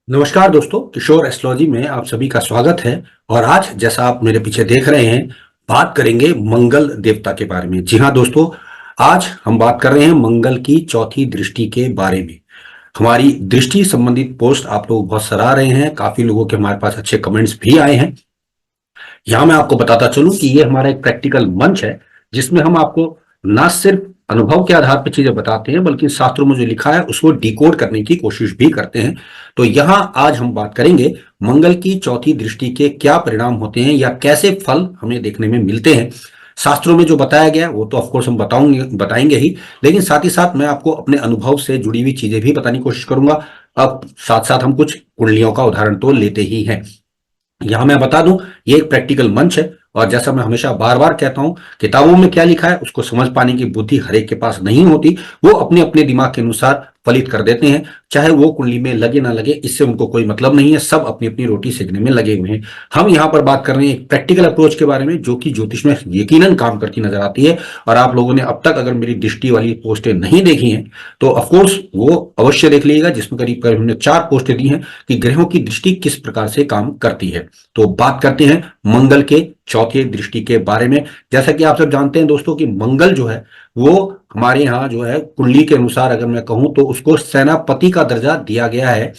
नमस्कार दोस्तों, किशोर एस्ट्रोलॉजी में आप सभी का स्वागत है। और आज जैसा आप मेरे पीछे देख रहे हैं, बात करेंगे मंगल देवता के बारे में। जी हाँ दोस्तों, आज हम बात कर रहे हैं मंगल की चौथी दृष्टि के बारे में। हमारी दृष्टि संबंधित पोस्ट आप लोग बहुत सराह रहे हैं, काफी लोगों के हमारे पास अच्छे कमेंट्स भी आए हैं। यहाँ मैं आपको बताता चलूं कि ये हमारा एक प्रैक्टिकल मंच है, जिसमें हम आपको ना सिर्फ अनुभव के आधार पर चीजें बताते हैं, बल्कि शास्त्रों में जो लिखा है उसको डिकोड करने की कोशिश भी करते हैं। तो यहाँ आज हम बात करेंगे मंगल की चौथी दृष्टि के क्या परिणाम होते हैं या कैसे फल हमें देखने में मिलते हैं। शास्त्रों में जो बताया गया वो तो ऑफकोर्स हम बताएंगे ही, लेकिन साथ ही साथ मैं आपको अपने अनुभव से जुड़ी हुई चीजें भी बताने की कोशिश करूंगा। अब साथ साथ हम कुछ कुंडलियों का उदाहरण तो लेते ही हैं। यहां मैं बता दूं, ये एक प्रैक्टिकल मंच है, और जैसा मैं हमेशा बार बार कहता हूं, किताबों में क्या लिखा है उसको समझ पाने की बुद्धि हर एक के पास नहीं होती। वो अपने अपने दिमाग के अनुसार फलित कर देते हैं, चाहे वो कुंडली में लगे ना लगे, इससे उनको कोई मतलब नहीं है। सब अपनी अपनी रोटी सेकने में लगे हुए हैं। हम यहाँ पर बात कर रहे हैं एक प्रैक्टिकल अप्रोच के बारे में, जो कि ज्योतिष में यकीनन काम करती नजर आती है। और आप लोगों ने अब तक अगर मेरी दृष्टि वाली पोस्टें नहीं देखी हैं तो ऑफकोर्स वो अवश्य देख लीजिएगा, जिसमें करीब करीब हमने 4 पोस्टें दी हैं कि ग्रहों की दृष्टि किस प्रकार से काम करती है। तो बात करते हैं मंगल के चौथे दृष्टि के बारे में। जैसा कि आप सब जानते हैं दोस्तों कि मंगल जो है वो हमारे यहाँ जो है कुंडली के अनुसार अगर मैं कहूं तो उसको सेनापति का दर्जा दिया गया है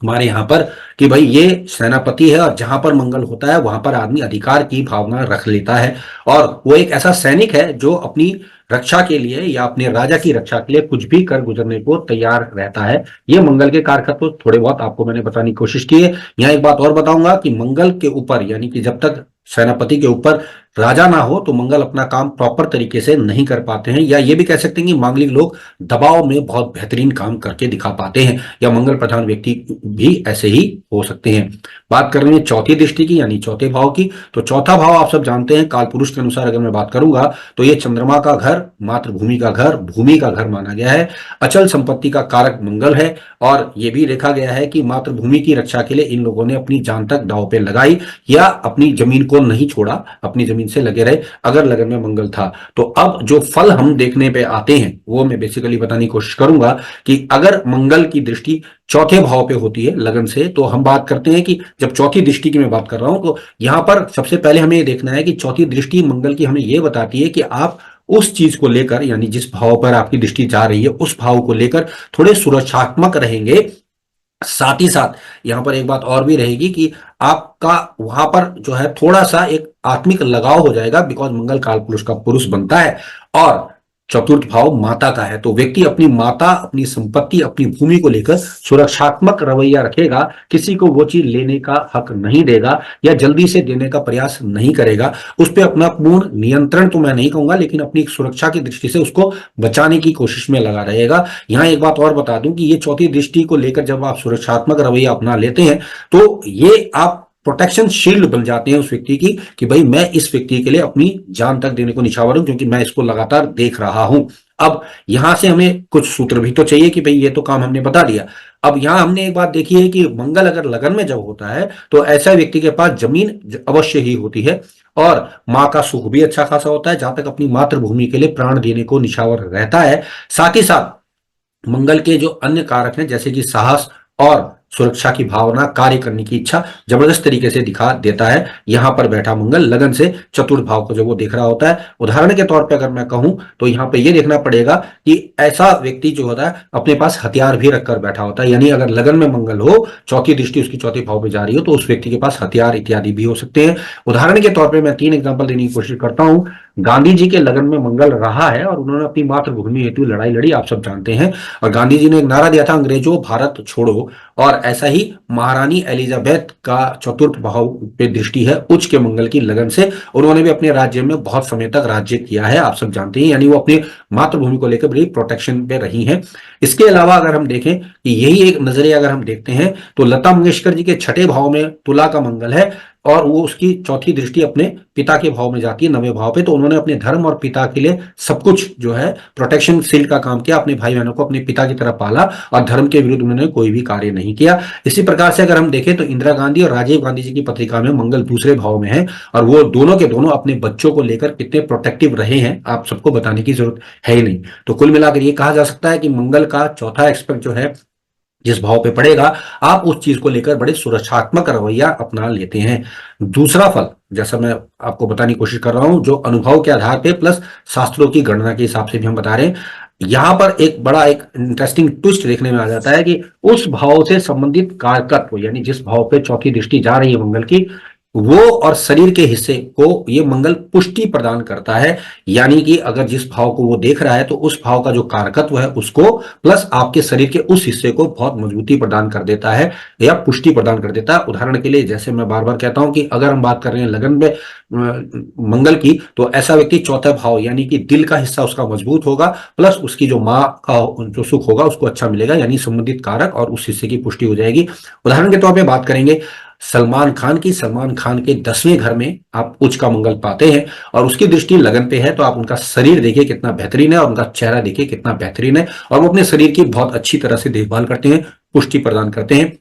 हमारे यहाँ पर, कि भाई ये सेनापति है, और जहां पर मंगल होता है वहां पर आदमी अधिकार की भावना रख लेता है। और वो एक ऐसा सैनिक है जो अपनी रक्षा के लिए या अपने राजा की रक्षा के लिए कुछ भी कर गुजरने को तैयार रहता है। ये मंगल के कारक तो थोड़े बहुत आपको मैंने बताने की कोशिश की है। यहाँ एक बात और बताऊंगा कि मंगल के ऊपर, यानी कि जब तक सेनापति के ऊपर राजा ना हो तो मंगल अपना काम प्रॉपर तरीके से नहीं कर पाते हैं, या ये भी कह सकते हैं कि मांगलिक लोग दबाव में बहुत बेहतरीन काम करके दिखा पाते हैं, या मंगल प्रधान व्यक्ति भी ऐसे ही हो सकते हैं। बात कर रहे हैं चौथी दृष्टि की, यानी चौथे भाव की। तो चौथा भाव आप सब जानते हैं, काल पुरुष के अनुसार अगर मैं बात करूंगा तो ये चंद्रमा का घर, मातृभूमि का घर, भूमि का घर माना गया है। अचल संपत्ति का कारक मंगल है, और यह भी देखा गया है कि मातृभूमि की रक्षा के लिए इन लोगों ने अपनी जान तक दांव पे लगाई, या अपनी जमीन को नहीं छोड़ा, अपनी जमीन से लगे रहे अगर लगन में मंगल था। तो अब जो फल हम देखने पे आते हैं वो मैं बेसिकली बताने की कोशिश करूंगा कि अगर मंगल की दृष्टि चौथे भाव पे होती है लगन से, तो हम बात करते हैं कि जब चौथी दृष्टि की मैं बात कर रहा हूं तो यहां पर सबसे पहले हमें ये देखना है कि चौथी दृष्टि मंगल की हमें यह बताती है कि आप उस चीज को लेकर, यानी जिस भाव पर आपकी दृष्टि जा रही है उस भाव को लेकर थोड़े सुरक्षात्मक रहेंगे। साथ ही साथ यहां पर एक बात और भी रहेगी कि आपका वहां पर जो है थोड़ा सा एक आत्मिक लगाव हो जाएगा, बिकॉज मंगल काल पुरुष का पुरुष बनता है, और चतुर्थ भाव माता का है। तो व्यक्ति अपनी माता, अपनी संपत्ति, अपनी भूमि को लेकर सुरक्षात्मक रवैया रखेगा। किसी को वो चीज लेने का हक नहीं देगा, या जल्दी से देने का प्रयास नहीं करेगा। उस पर अपना पूर्ण नियंत्रण तो मैं नहीं कहूंगा, लेकिन अपनी सुरक्षा की दृष्टि से उसको बचाने की कोशिश में लगा रहेगा। यहां एक बात और बता दूं कि ये चौथी दृष्टि को लेकर जब आप सुरक्षात्मक रवैया अपना लेते हैं तो ये आप प्रोटेक्शन शील्ड बन जाते हैं उस व्यक्ति की, कि भाई मैं इस व्यक्ति के लिए अपनी जान तक देने को निछावर हूं, क्योंकि मैं इसको लगातार देख रहा हूं। अब यहां से हमें कुछ सूत्र भी तो चाहिए कि भाई ये तो काम हमने बता दिया। अब यहां हमने एक बात देखी है कि मंगल अगर लगन में जब होता है तो ऐसा व्यक्ति के पास जमीन अवश्य ही होती है, और मां का सुख भी अच्छा खासा होता है, जहां तक अपनी मातृभूमि के लिए प्राण देने को निछावर रहता है। साथ ही साथ मंगल के जो अन्य कारक हैं, जैसे कि साहस और सुरक्षा की भावना, कार्य करने की इच्छा जबरदस्त तरीके से दिखा देता है यहां पर बैठा मंगल लगन से चतुर्थ भाव को जब वो देख रहा होता है। उदाहरण के तौर पे अगर मैं कहूं तो यहां पे ये देखना पड़ेगा कि ऐसा व्यक्ति जो होता है अपने पास हथियार भी रखकर बैठा होता है, यानी अगर लगन में मंगल हो, चौथी दृष्टि उसकी चौथे भाव पे जा रही हो, तो उस व्यक्ति के पास हथियार इत्यादि भी हो सकते हैं। उदाहरण के तौर पर मैं 3 एग्जाम्पल देने की कोशिश करता हूं। गांधी जी के लगन में मंगल रहा है और उन्होंने अपनी मातृभूमि हेतु लड़ाई लड़ी, आप सब जानते हैं। और गांधी जी ने एक नारा दिया था, अंग्रेजों भारत छोड़ो। और ऐसा ही महारानी एलिजाबेथ का चतुर्थ भाव पे दृष्टि है उच्च के मंगल की लगन से, उन्होंने भी अपने राज्य में बहुत समय तक राज्य किया है, आप सब जानते हैं। यानी वो अपनी मातृभूमि को लेकर बड़ी प्रोटेक्शन पे रही हैं। इसके अलावा अगर हम देखें कि यही एक नजरिए अगर हम देखते हैं तो लता मंगेशकर जी के छठे भाव में तुला का मंगल है, और वो उसकी चौथी दृष्टि अपने पिता के भाव में जाती है, 9वें भाव पे। तो उन्होंने अपने धर्म और पिता के लिए सब कुछ जो है प्रोटेक्शन शील्ड का काम किया, अपने भाई बहनों को अपने पिता की तरह पाला, और धर्म के विरुद्ध उन्होंने कोई भी कार्य नहीं किया। इसी प्रकार से अगर हम देखें तो इंदिरा गांधी और राजीव गांधी जी की पत्रिका में मंगल दूसरे भाव में है, और वो दोनों के दोनों अपने बच्चों को लेकर कितने प्रोटेक्टिव रहे हैं आप सबको बताने की जरूरत है ही नहीं। तो कुल मिलाकर ये कहा जा सकता है कि मंगल का चौथा एस्पेक्ट जो है जिस भाव पे पड़ेगा आप उस चीज को लेकर बड़े सुरक्षात्मक रवैया अपना लेते हैं। दूसरा फल, जैसा मैं आपको बताने की कोशिश कर रहा हूं, जो अनुभव के आधार पे प्लस शास्त्रों की गणना के हिसाब से भी हम बता रहे हैं, यहां पर एक इंटरेस्टिंग ट्विस्ट देखने में आ जाता है कि उस भाव से संबंधित कारकत्व, यानी जिस भाव पे चौथी दृष्टि जा रही है मंगल की, वो और शरीर के हिस्से को ये मंगल पुष्टि प्रदान करता है। यानी कि अगर जिस भाव को वो देख रहा है तो उस भाव का जो कारकत्व है उसको प्लस आपके शरीर के उस हिस्से को बहुत मजबूती प्रदान कर देता है या पुष्टि प्रदान कर देता है। उदाहरण के लिए, जैसे मैं बार बार कहता हूं कि अगर हम बात कर रहे हैं लगन में मंगल की, तो ऐसा व्यक्ति चौथा भाव यानी कि दिल का हिस्सा उसका मजबूत होगा, प्लस उसकी जो माँ का जो सुख होगा उसको अच्छा मिलेगा, यानी संबंधित कारक और उस हिस्से की पुष्टि हो जाएगी। उदाहरण के तौर पर बात करेंगे सलमान खान की, सलमान खान के 10वें घर में आप उच्च का मंगल पाते हैं और उसकी दृष्टि लगन पे है, तो आप उनका शरीर देखिए कितना बेहतरीन है और उनका चेहरा देखिए कितना बेहतरीन है और वो अपने शरीर की बहुत अच्छी तरह से देखभाल करते हैं, पुष्टि प्रदान करते हैं।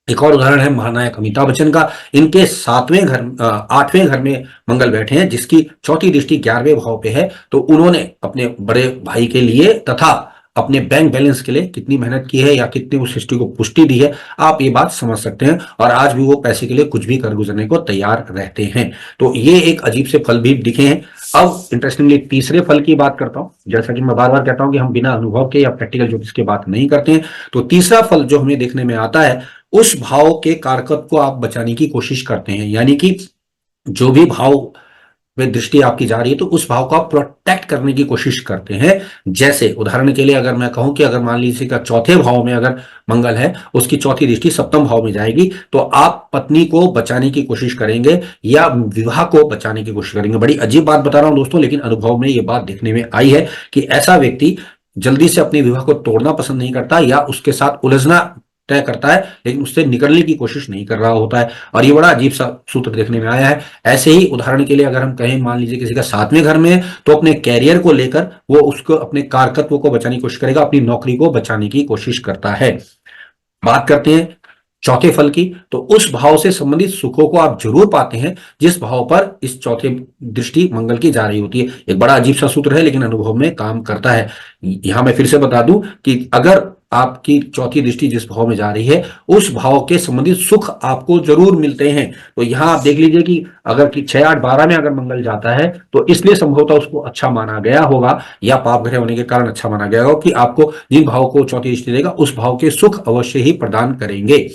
एक और उदाहरण है महानायक अमिताभ बच्चन का। इनके 8वें घर में मंगल बैठे हैं, जिसकी चौथी दृष्टि 11वें भाव पे है। तो उन्होंने अपने बड़े भाई के लिए तथा अपने बैंक बैलेंस के लिए कितनी मेहनत की है या कितनी उस सृष्टि को पुष्टि दी है, आप ये बात समझ सकते हैं। और आज भी वो पैसे के लिए कुछ भी कर गुजरने को तैयार रहते हैं। तो ये एक अजीब से फल भी दिखे हैं। अब इंटरेस्टिंगली तीसरे फल की बात करता हूं। जैसा कि मैं बार बार कहता हूं कि हम बिना अनुभव के या प्रैक्टिकल ज्योतिष की बात नहीं करते हैं। तो तीसरा फल जो हमें देखने में आता है, उस भाव के कारकत्व को आप बचाने की कोशिश करते हैं। यानी कि जो भी भाव में दृष्टि आपकी जा रही है तो उस भाव को आप प्रोटेक्ट करने की कोशिश करते हैं। जैसे उदाहरण के लिए अगर मैं कहूं कि अगर मान लीजिए का चौथे भाव में अगर मंगल है, उसकी चौथी दृष्टि सप्तम भाव में जाएगी, तो आप पत्नी को बचाने की कोशिश करेंगे या विवाह को बचाने की कोशिश करेंगे। बड़ी अजीब बात बता रहा हूं दोस्तों, लेकिन अनुभव में यह बात देखने में आई है कि ऐसा व्यक्ति जल्दी से अपने विवाह को तोड़ना पसंद नहीं करता या उसके साथ उलझना तय करता है, लेकिन उससे निकलने की कोशिश नहीं कर रहा होता है। और ये बड़ा अजीब सा सूत्र देखने में आया है। ऐसे ही उदाहरण के लिए अगर हम कहें, मान लीजिए किसी का 7वें घर में है, तो अपने कैरियर को लेकर वो उसको अपने कारकत्व को बचाने की कोशिश करेगा, अपनी नौकरी को बचाने की कोशिश करता है। बात करते हैं चौथे फल की, तो उस भाव से संबंधित सुखों को आप जरूर पाते हैं जिस भाव पर इस चौथे दृष्टि मंगल की जा रही होती है। एक बड़ा अजीब सा सूत्र है लेकिन अनुभव में काम करता है। यहां मैं फिर से बता दूं कि अगर आपकी चौथी दृष्टि जिस भाव में जा रही है, उस भाव के संबंधित सुख आपको जरूर मिलते हैं। तो यहां आप देख लीजिए कि अगर कि 6, 8, 12 में अगर मंगल जाता है तो इसलिए संभवतः उसको अच्छा माना गया होगा या पाप ग्रह होने के कारण अच्छा माना गया होगा कि आपको जिन भाव को चौथी दृष्टि देगा उस भाव के सुख अवश्य ही प्रदान करेंगे।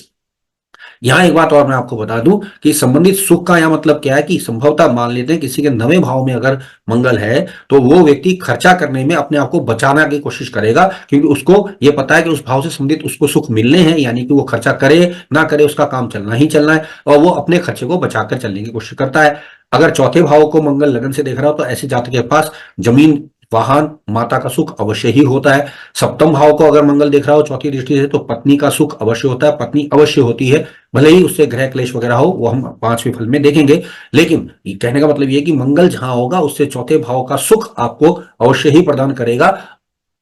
यहां एक बात और मैं आपको बता दूं कि संबंधित सुख का यह मतलब क्या है कि संभवतः मान लेते हैं किसी के 9वें भाव में अगर मंगल है, तो वो व्यक्ति खर्चा करने में अपने आप को बचाने की कोशिश करेगा, क्योंकि उसको ये पता है कि उस भाव से संबंधित उसको सुख मिलने हैं, यानी कि वो खर्चा करे ना करे उसका काम चलना ही चलना है और वो अपने खर्चे को बचाकर चलने की कोशिश करता है। अगर चौथे भाव को मंगल लगन से देख रहा हो तो ऐसे जातक के पास जमीन, वाहन, माता का सुख अवश्य ही होता है। सप्तम भाव को अगर मंगल देख रहा हो चौथी दृष्टि से, तो पत्नी का सुख अवश्य होता है, पत्नी अवश्य होती है, भले ही उससे ग्रह क्लेश वगैरह हो, वो हम 5वें फल में देखेंगे। लेकिन कहने का मतलब ये कि मंगल जहां होगा उससे चौथे भाव का सुख आपको अवश्य ही प्रदान करेगा,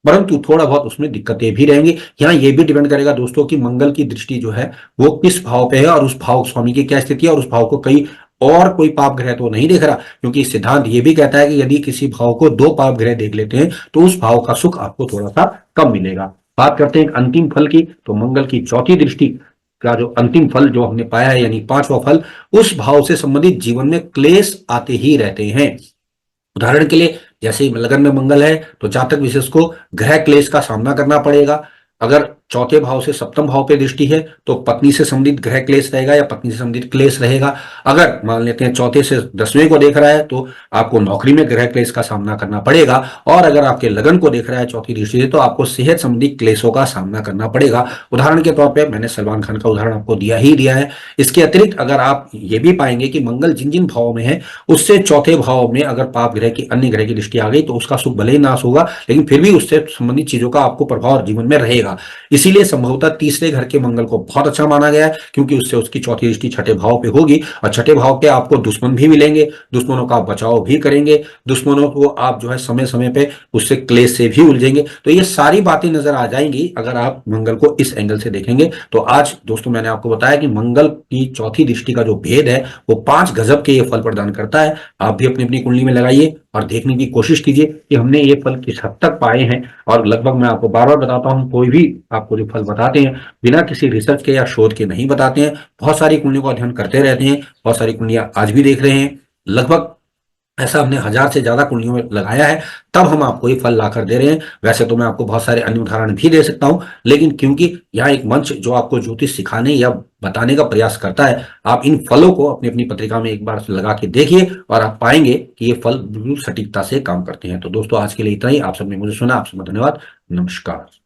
परंतु थोड़ा बहुत उसमें दिक्कतें भी रहेंगी। यहाँ ये भी डिपेंड करेगा दोस्तों कि मंगल की दृष्टि जो है वो किस भाव पे है और उस भाव स्वामी की क्या स्थिति है और उस भाव को कई और कोई पाप ग्रह तो नहीं देख रहा, क्योंकि सिद्धांत ये भी कहता है कि यदि किसी भाव को 2 पाप ग्रह देख लेते हैं तो उस भाव का सुख आपको थोड़ा सा कम मिलेगा। बात करते हैं अंतिम फल की, तो मंगल की चौथी दृष्टि का जो अंतिम फल जो हमने पाया है, यानी 5वां फल, उस भाव से संबंधित जीवन में क्लेश आते ही रहते हैं। उदाहरण के लिए जैसे ही लगन में मंगल है तो जातक विशेष को ग्रह क्लेश का सामना करना पड़ेगा। अगर चौथे भाव से सप्तम भाव पे दृष्टि है तो पत्नी से संबंधित ग्रह क्लेश रहेगा या पत्नी से संबंधित क्लेश रहेगा। अगर मान लेते हैं चौथे से 10वें को देख रहा है तो आपको नौकरी में ग्रह क्लेश का सामना करना पड़ेगा। और अगर आपके लगन को देख रहा है चौथी दृष्टि से तो आपको सेहत संबंधी क्लेशों का सामना करना पड़ेगा। उदाहरण के तौर पर मैंने सलमान खान का उदाहरण आपको दिया ही दिया है। इसके अतिरिक्त अगर आप ये भी पाएंगे कि मंगल जिन जिन भाव में है उससे चौथे भाव में अगर पाप ग्रह की अन्य ग्रह की दृष्टि आ गई तो उसका सुख भले ही नाश होगा, लेकिन फिर भी उससे संबंधित चीजों का आपको प्रभाव जीवन में रहेगा। इसीलिए संभवतः तीसरे घर के मंगल को बहुत अच्छा माना गया है, क्योंकि उससे उसकी चौथी दृष्टि छठे भाव पे होगी और छठे भाव के आपको दुश्मन भी मिलेंगे, दुश्मनों का बचाव भी करेंगे, दुश्मनों को आप जो है समय समय पे उससे क्लेश से भी उलझेंगे। तो ये सारी बातें नजर आ जाएंगी अगर आप मंगल को इस एंगल से देखेंगे। तो आज दोस्तों मैंने आपको बताया कि मंगल की चौथी दृष्टि का जो भेद है वो 5 गजब के ये फल प्रदान करता है। आप भी अपनी अपनी कुंडली में लगाइए और देखने की कोशिश कीजिए कि हमने ये फल किस हद तक पाए हैं। और लगभग मैं आपको बार बार बताता हूँ, कोई भी आपको जो फल बताते हैं बिना किसी रिसर्च के या शोध के नहीं बताते हैं। बहुत सारी कुंडलियों का अध्ययन करते रहते हैं, बहुत सारी कुंडलियां आज भी देख रहे हैं। लगभग ऐसा हमने 1000 से ज्यादा कुंडलियों में लगाया है, तब हम आपको ये फल लाकर दे रहे हैं। वैसे तो मैं आपको बहुत सारे अन्य उदाहरण भी दे सकता हूं, लेकिन क्योंकि यहाँ एक मंच जो आपको ज्योतिष सिखाने या बताने का प्रयास करता है, आप इन फलों को अपनी अपनी पत्रिका में एक बार लगा के देखिए और आप पाएंगे कि ये फल बिल्कुल सटीकता से काम करते हैं। तो दोस्तों, आज के लिए इतना ही। आप सबने मुझे सुना, आप सबका धन्यवाद। नमस्कार।